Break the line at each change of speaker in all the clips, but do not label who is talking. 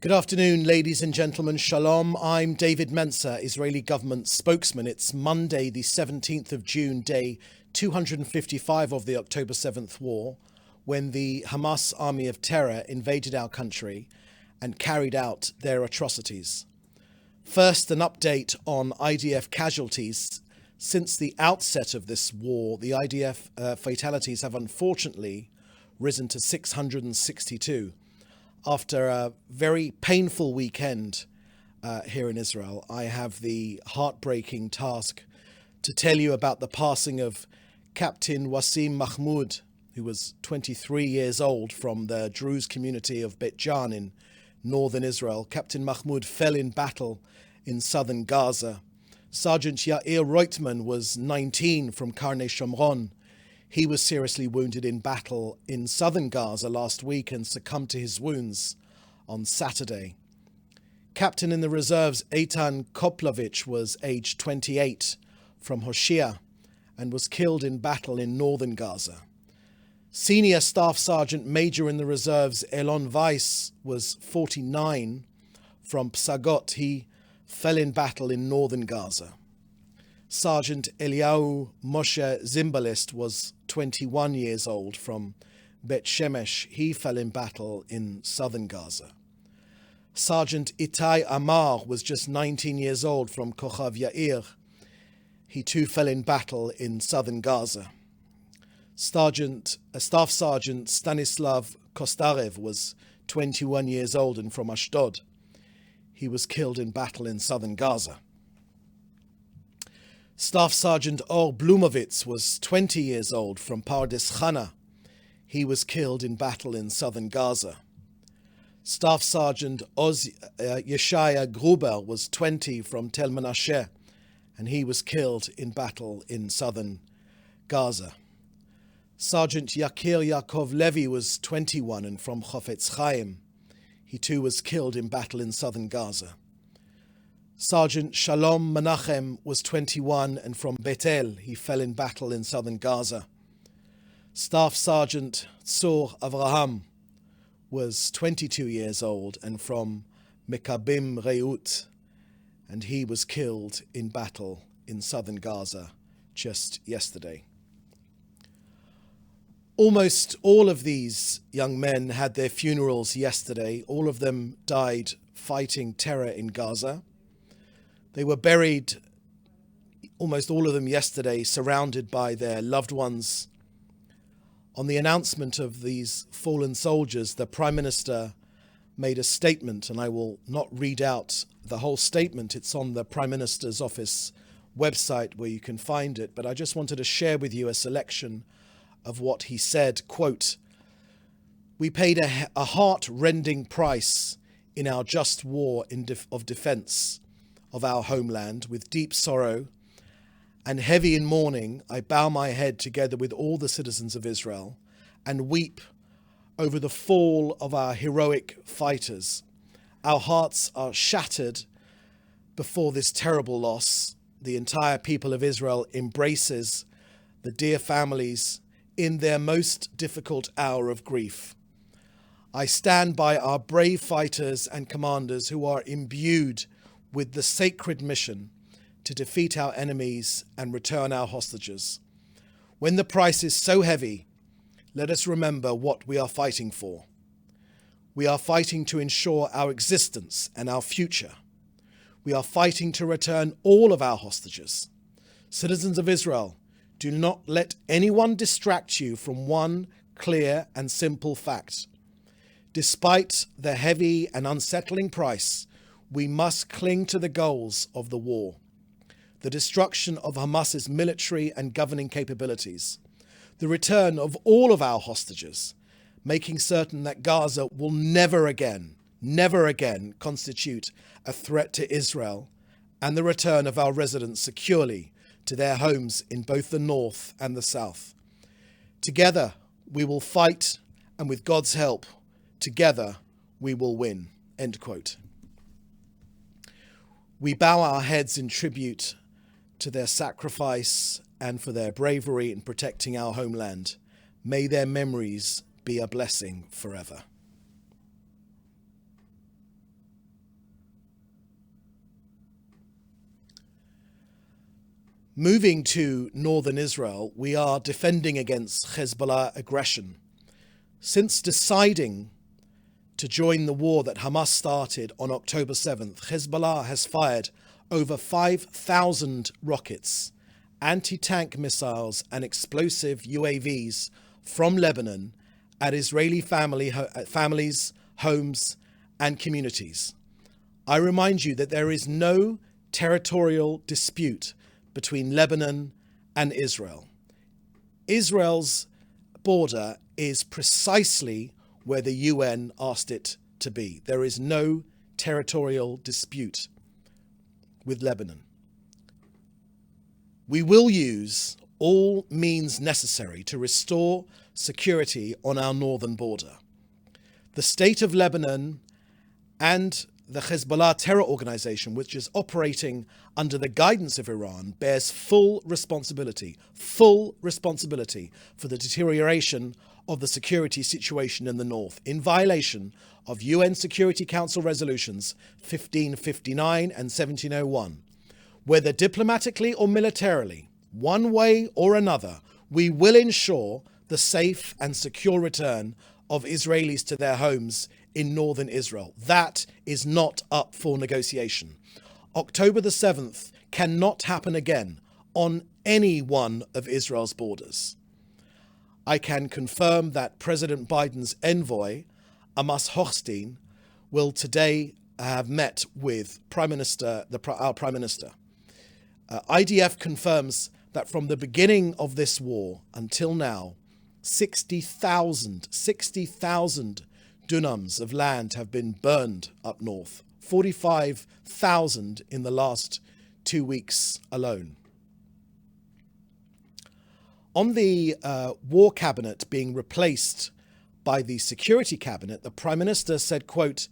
Good afternoon, ladies and gentlemen. Shalom. I'm David Mensa, Israeli government spokesman. It's Monday, the 17th of June, day 255 of the October 7th war, when the Hamas army of terror invaded our country and carried out their atrocities. First, an update on IDF casualties. Since the outset of this war, the IDF fatalities have unfortunately risen to 662. After a very painful weekend here in Israel, I have the heartbreaking task to tell you about the passing of Captain Wasim Mahmoud, who was 23 years old, from the Druze community of Beit Jan in northern Israel. Captain Mahmoud fell in battle in southern Gaza. Sergeant Yair Reutemann was 19 from Karnei Shomron. He was seriously wounded in battle in southern Gaza last week and succumbed to his wounds on Saturday. Captain in the reserves Eitan Koplovich was aged 28 from Hoshea and was killed in battle in northern Gaza. Senior Staff Sergeant Major in the reserves Elon Weiss was 49 from Psagot. He fell in battle in northern Gaza. Sergeant Eliyahu Moshe Zimbalist was 21 years old from Bet Shemesh. He fell in battle in southern Gaza. Sergeant Itai Amar was just 19 years old from Kochav Yair. He too fell in battle in southern Gaza. Staff Sergeant Stanislav Kostarev was 21 years old and from Ashdod. He was killed in battle in southern Gaza. Staff Sergeant Or Blumovitz was 20 years old from Pardes Chana. He was killed in battle in southern Gaza. Staff Sergeant Oz Yeshaya Gruber was 20 from Tel Menashe, and he was killed in battle in southern Gaza. Sergeant Yakir Yaakov Levy was 21 and from Chofetz Chaim. He too was killed in battle in southern Gaza. Sergeant Shalom Menachem was 21 and from Beit-El. He fell in battle in southern Gaza. Staff Sergeant Tzur Avraham was 22 years old and from Mekabim Reut, and he was killed in battle in southern Gaza just yesterday. Almost all of these young men had their funerals yesterday. All of them died fighting terror in Gaza. They were buried, almost all of them yesterday, surrounded by their loved ones. On the announcement of these fallen soldiers, the Prime Minister made a statement, and I will not read out the whole statement. It's on the Prime Minister's office website where you can find it, but I just wanted to share with you a selection of what he said. Quote, "We paid a heart-rending price in our just war of defense of our homeland. With deep sorrow and heavy in mourning, I bow my head together with all the citizens of Israel and weep over the fall of our heroic fighters. Our hearts are shattered before this terrible loss. The entire people of Israel embraces the dear families in their most difficult hour of grief. I stand by our brave fighters and commanders who are imbued with the sacred mission to defeat our enemies and return our hostages. When the price is so heavy, let us remember what we are fighting for. We are fighting to ensure our existence and our future. We are fighting to return all of our hostages. Citizens of Israel, do not let anyone distract you from one clear and simple fact. Despite the heavy and unsettling price, we must cling to the goals of the war: the destruction of Hamas's military and governing capabilities, the return of all of our hostages, making certain that Gaza will never again constitute a threat to Israel, and the return of our residents securely to their homes in both the north and the south. Together we will fight, and with God's help, together we will win." End quote. We bow our heads in tribute to their sacrifice and for their bravery in protecting our homeland. May their memories be a blessing forever. Moving to northern Israel, we are defending against Hezbollah aggression. Since deciding to join the war that Hamas started on October 7th, Hezbollah has fired over 5,000 rockets, anti-tank missiles and explosive UAVs from Lebanon at Israeli families, homes and communities. I remind you that there is no territorial dispute between Lebanon and Israel. Israel's border is precisely where the UN asked it to be. There is no territorial dispute with Lebanon. We will use all means necessary to restore security on our northern border. The state of Lebanon and the Hezbollah terror organization, which is operating under the guidance of Iran, bears full responsibility for the deterioration of the security situation in the north, in violation of UN Security Council resolutions 1559 and 1701. Whether diplomatically or militarily, one way or another, we will ensure the safe and secure return of Israelis to their homes in northern Israel. That is not up for negotiation. October the 7th cannot happen again on any one of Israel's borders. I can confirm that President Biden's envoy, Amos Hochstein, will today have met with our Prime Minister. IDF confirms that from the beginning of this war until now, 60,000 dunams of land have been burned up north, 45,000 in the last 2 weeks alone. On the war cabinet being replaced by the security cabinet, the Prime Minister said, quote,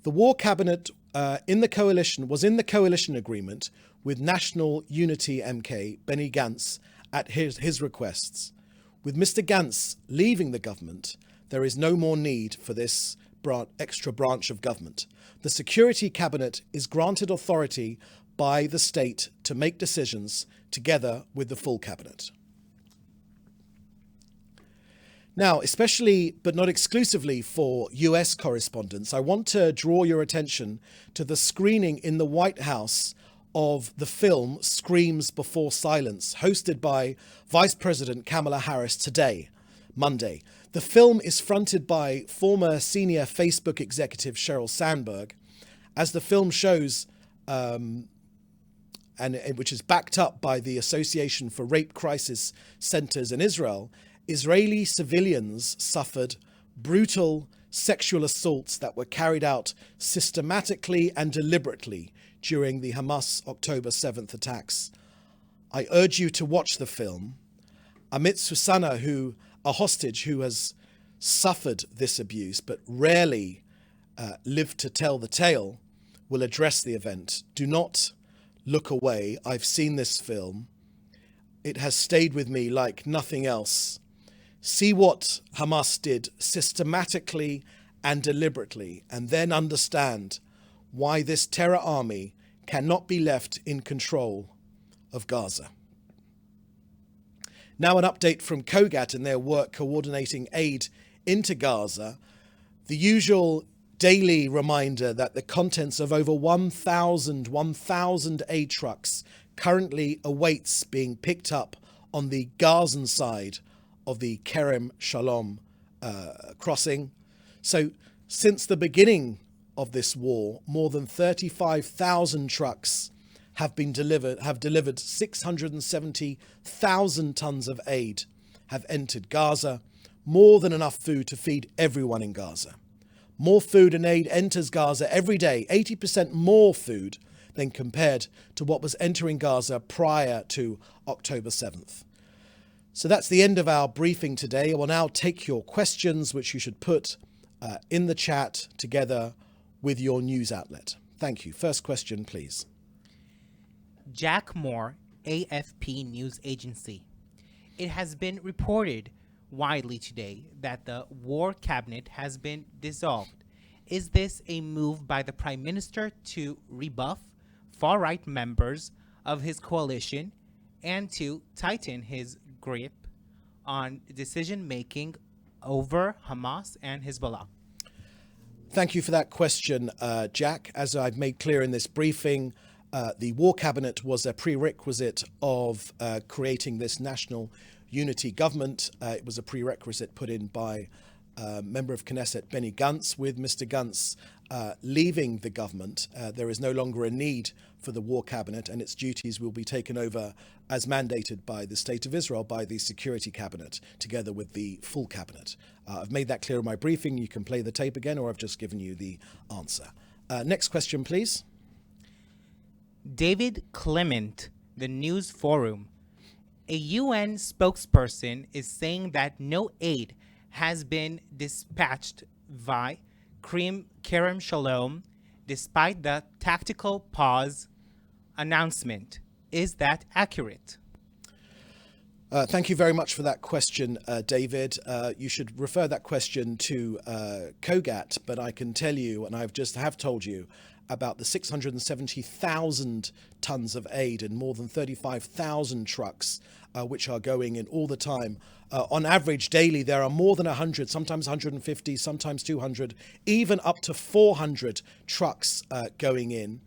"The war cabinet was in the coalition agreement with National Unity MK Benny Gantz at his requests. With Mr. Gantz leaving the government, there is no more need for this extra branch of government. The security cabinet is granted authority by the state to make decisions together with the full cabinet." Now, especially but not exclusively for US correspondents, I want to draw your attention to the screening in the White House of the film Screams Before Silence, hosted by Vice President Kamala Harris today, Monday. The film is fronted by former senior Facebook executive Sheryl Sandberg. As the film shows, and which is backed up by the Association for Rape Crisis Centers in Israel, Israeli civilians suffered brutal sexual assaults that were carried out systematically and deliberately during the Hamas October 7th attacks. I urge you to watch the film. Amit Susanna, a hostage who has suffered this abuse but rarely lived to tell the tale, will address the event. Do not look away. I've seen this film. It has stayed with me like nothing else. See what Hamas did systematically and deliberately, and then understand why this terror army cannot be left in control of Gaza. Now an update from COGAT and their work coordinating aid into Gaza. The usual daily reminder that the contents of over 1,000 aid trucks currently awaits being picked up on the Gazan side of the Kerem Shalom crossing. So since the beginning of this war, more than 35,000 trucks have delivered 670,000 tons of aid have entered Gaza, more than enough food to feed everyone in Gaza. More food and aid enters Gaza every day, 80% more food than compared to what was entering Gaza prior to October 7th. So that's the end of our briefing today. I will now take your questions, which you should put in the chat together with your news outlet. Thank you. First question, please.
Jack Moore, AFP News Agency. It has been reported widely today that the war cabinet has been dissolved. Is this a move by the Prime Minister to rebuff far-right members of his coalition and to tighten his grip on decision making over Hamas and Hezbollah?
Thank you for that question, Jack. As I've made clear in this briefing, the War Cabinet was a prerequisite of creating this national unity government. It was a prerequisite put in by member of Knesset Benny Gantz. With Mr. Gantz leaving the government, there is no longer a need for the War Cabinet, and its duties will be taken over as mandated by the State of Israel by the Security Cabinet, together with the full cabinet. I've made that clear in my briefing. You can play the tape again, or I've just given you the answer. Next question, please.
David Clement, the News Forum. A UN spokesperson is saying that no aid has been dispatched via Kerem Shalom despite the tactical pause announcement. Is that accurate?
Thank you very much for that question, David. You should refer that question to COGAT, but I can tell you, and I've just have told you, about the 670,000 tons of aid and more than 35,000 trucks which are going in all the time. On average, daily, there are more than 100, sometimes 150, sometimes 200, even up to 400 trucks going in.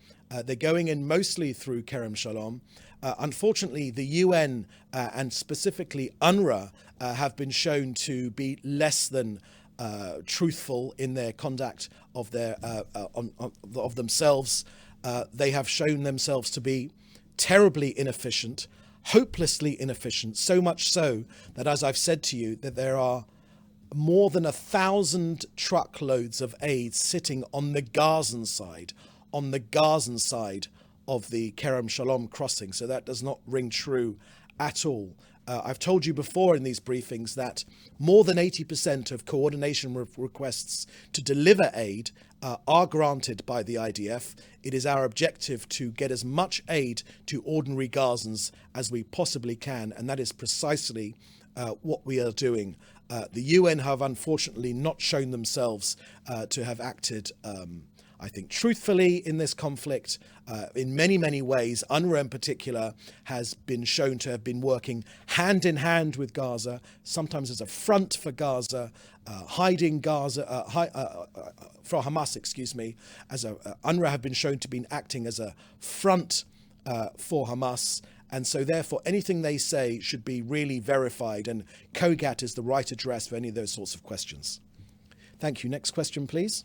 They're going in mostly through Kerem Shalom. Unfortunately, the UN and specifically UNRWA have been shown to be less than truthful in their conduct of their of themselves. They have shown themselves to be terribly inefficient, hopelessly inefficient, so much so that, as I've said to you, that there are more than 1,000 truckloads of aid sitting on the Gazan side, of the Kerem Shalom crossing. So that does not ring true at all. I've told you before in these briefings that more than 80% of coordination requests to deliver aid are granted by the IDF. It is our objective to get as much aid to ordinary Gazans as we possibly can, and that is precisely what we are doing. The UN have unfortunately not shown themselves to have acted I think truthfully in this conflict. In many, many ways, UNRWA in particular has been shown to have been working hand in hand with Gaza, sometimes as a front for Gaza, hiding Gaza, for Hamas, UNRWA have been shown to be acting as a front for Hamas. And so therefore, anything they say should be really verified, and COGAT is the right address for any of those sorts of questions. Thank you. Next question, please.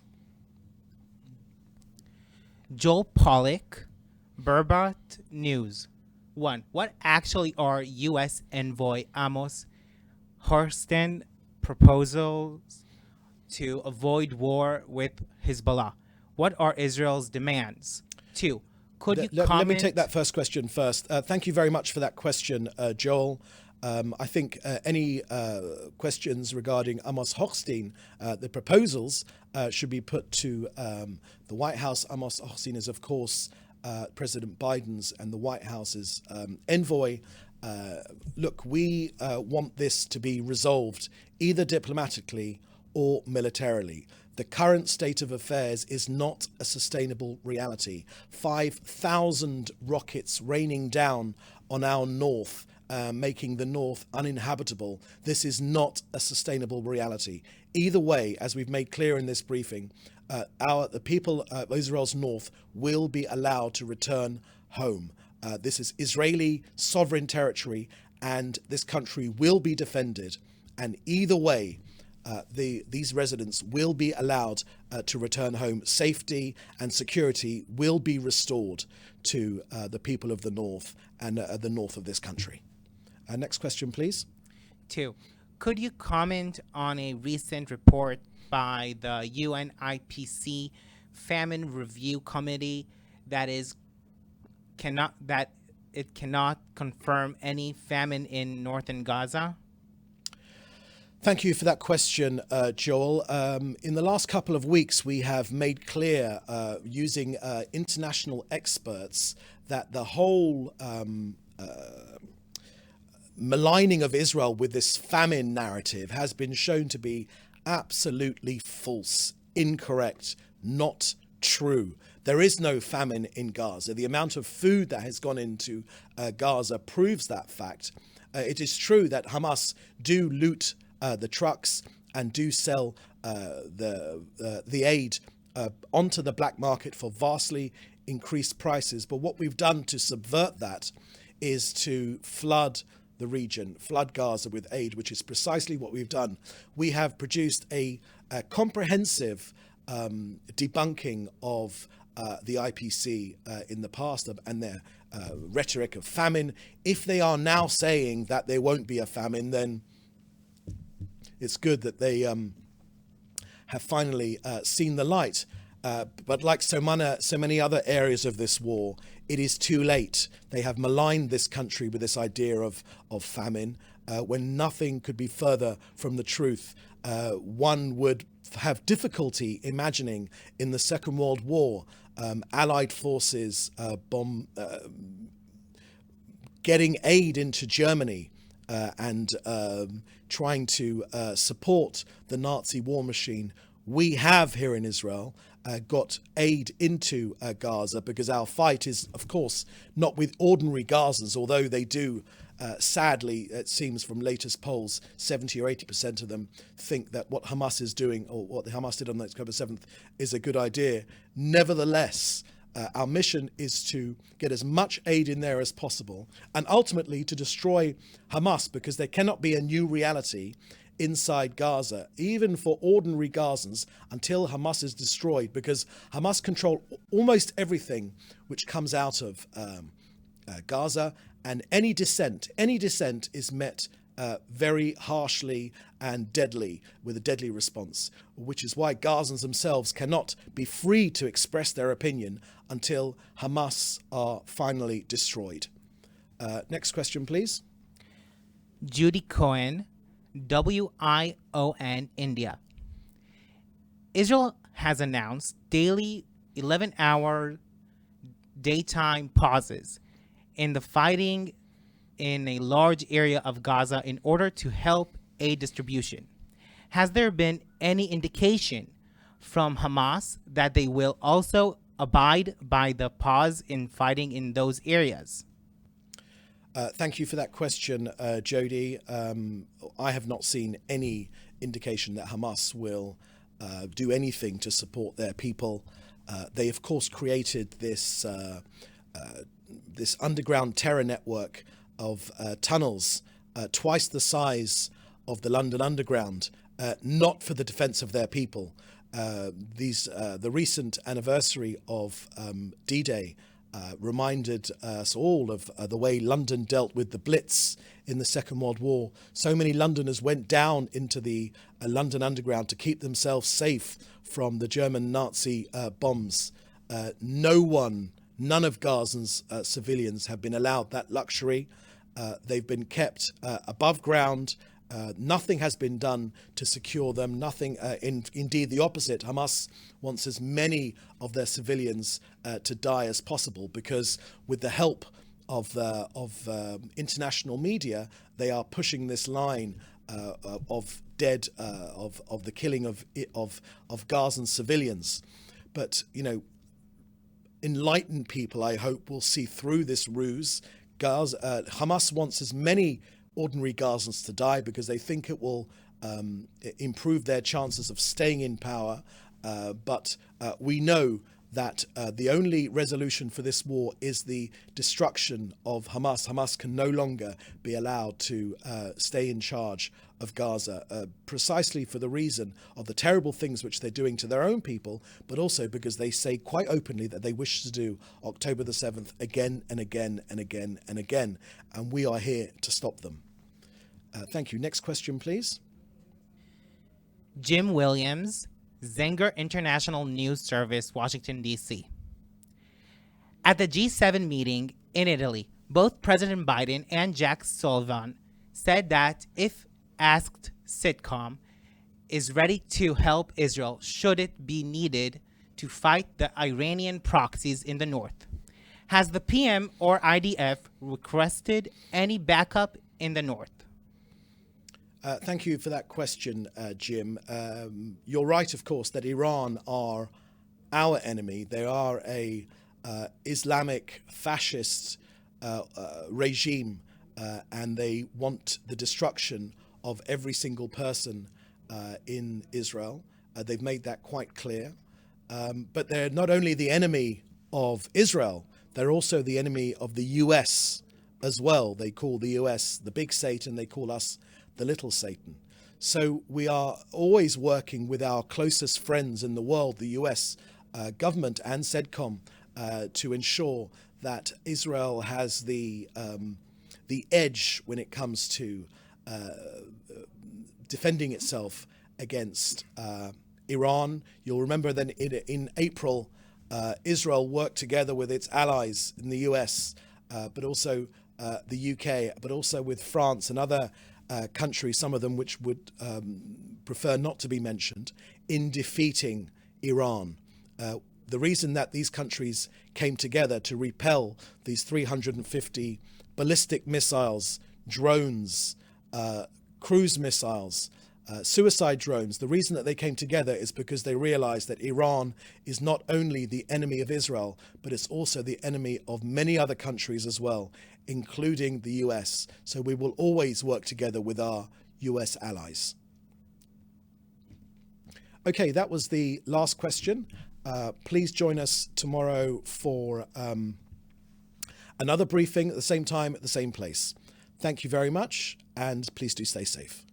Joel Pollack, Berbat News. 1. What actually are U.S. envoy Amos Hochstein proposals to avoid war with Hezbollah? What are Israel's demands? 2. Could you comment?
Let me take that first question first. Thank you very much for that question, Joel. I think any questions regarding Amos Hochstein, the proposals, should be put to the White House. Amos Hochstein is, of course, President Biden's and the White House's envoy. Look, we want this to be resolved either diplomatically or militarily. The current state of affairs is not a sustainable reality. 5,000 rockets raining down on our north, making the north uninhabitable. This is not a sustainable reality. Either way, as we've made clear in this briefing, the people of Israel's north will be allowed to return home. This is Israeli sovereign territory, and this country will be defended. And either way, these residents will be allowed to return home. Safety and security will be restored to the people of the north and the north of this country. Next question, please.
2. Could you comment on a recent report by the UNIPC Famine Review Committee that it cannot confirm any famine in northern Gaza?
Thank you for that question, Joel. In the last couple of weeks, we have made clear, using international experts, that the whole maligning of Israel with this famine narrative has been shown to be absolutely false, incorrect, not true. There is no famine in Gaza. The amount of food that has gone into Gaza proves that fact. It is true that Hamas do loot the trucks and do sell the aid onto the black market for vastly increased prices. But what we've done to subvert that is to flood the region, flood Gaza with aid, which is precisely what we've done. We have produced a comprehensive debunking of the IPC in the past and their rhetoric of famine. If they are now saying that there won't be a famine, then it's good that they have finally seen the light. But like so many other areas of this war, it is too late. They have maligned this country with this idea of famine when nothing could be further from the truth. One would have difficulty imagining in the Second World War Allied forces getting aid into Germany and trying to support the Nazi war machine. We have here in Israel got aid into Gaza because our fight is, of course, not with ordinary Gazans, although they do, sadly, it seems from latest polls, 70 or 80% of them think that what Hamas is doing, or what the Hamas did on October 7th, is a good idea. Nevertheless, our mission is to get as much aid in there as possible and ultimately to destroy Hamas, because there cannot be a new reality inside Gaza, even for ordinary Gazans, until Hamas is destroyed, because Hamas control almost everything which comes out of Gaza, and any dissent is met very harshly and deadly, with a deadly response, which is why Gazans themselves cannot be free to express their opinion until Hamas are finally destroyed. Next question, please.
Judy Cohen, WION India. Israel has announced daily 11-hour daytime pauses in the fighting in a large area of Gaza in order to help aid distribution. Has there been any indication from Hamas that they will also abide by the pause in fighting in those areas?
Thank you for that question, Jody. I have not seen any indication that Hamas will do anything to support their people. They, of course, created this underground terror network of tunnels twice the size of the London Underground, not for the defence of their people. The recent anniversary of D-Day reminded us all of the way London dealt with the Blitz in the Second World War. So many Londoners went down into the London Underground to keep themselves safe from the German Nazi bombs. None of Gaza's civilians have been allowed that luxury. They've been kept above ground. Nothing has been done to secure them. Nothing, indeed the opposite. Hamas wants as many of their civilians to die as possible, because with the help of international media, they are pushing this line of the killing of Gazan civilians. But enlightened people, I hope, will see through this ruse. Hamas wants as many ordinary Gazans to die because they think it will improve their chances of staying in power. But we know that the only resolution for this war is the destruction of Hamas. Hamas can no longer be allowed to stay in charge of Gaza, precisely for the reason of the terrible things which they're doing to their own people, but also because they say quite openly that they wish to do October the 7th again and again and again and again. And we are here to stop them. Thank you. Next question, please.
Jim Williams, Zenger International News Service, Washington, D.C. At the G7 meeting in Italy, both President Biden and Jack Sullivan said that if asked, CITCOM is ready to help Israel should it be needed to fight the Iranian proxies in the north. Has the PM or IDF requested any backup in the north?
Thank you for that question, Jim. You're right, of course, that Iran are our enemy. They are a Islamic fascist regime, and they want the destruction of every single person in Israel. They've made that quite clear. But they're not only the enemy of Israel, they're also the enemy of the US as well. They call the US the big Satan, they call us the little Satan. So we are always working with our closest friends in the world, the US government and CEDCOM, to ensure that Israel has the edge when it comes to defending itself against Iran. You'll remember that in April, Israel worked together with its allies in the US, but also the UK, but also with France and other countries, some of them which would prefer not to be mentioned, in defeating Iran. The reason that these countries came together to repel these 350 ballistic missiles, drones, cruise missiles, suicide drones, the reason that they came together is because they realized that Iran is not only the enemy of Israel, but it's also the enemy of many other countries as well, including the US. So we will always work together with our US allies. Okay, that was the last question. Please join us tomorrow for another briefing at the same time, at the same place. Thank you very much, and please do stay safe.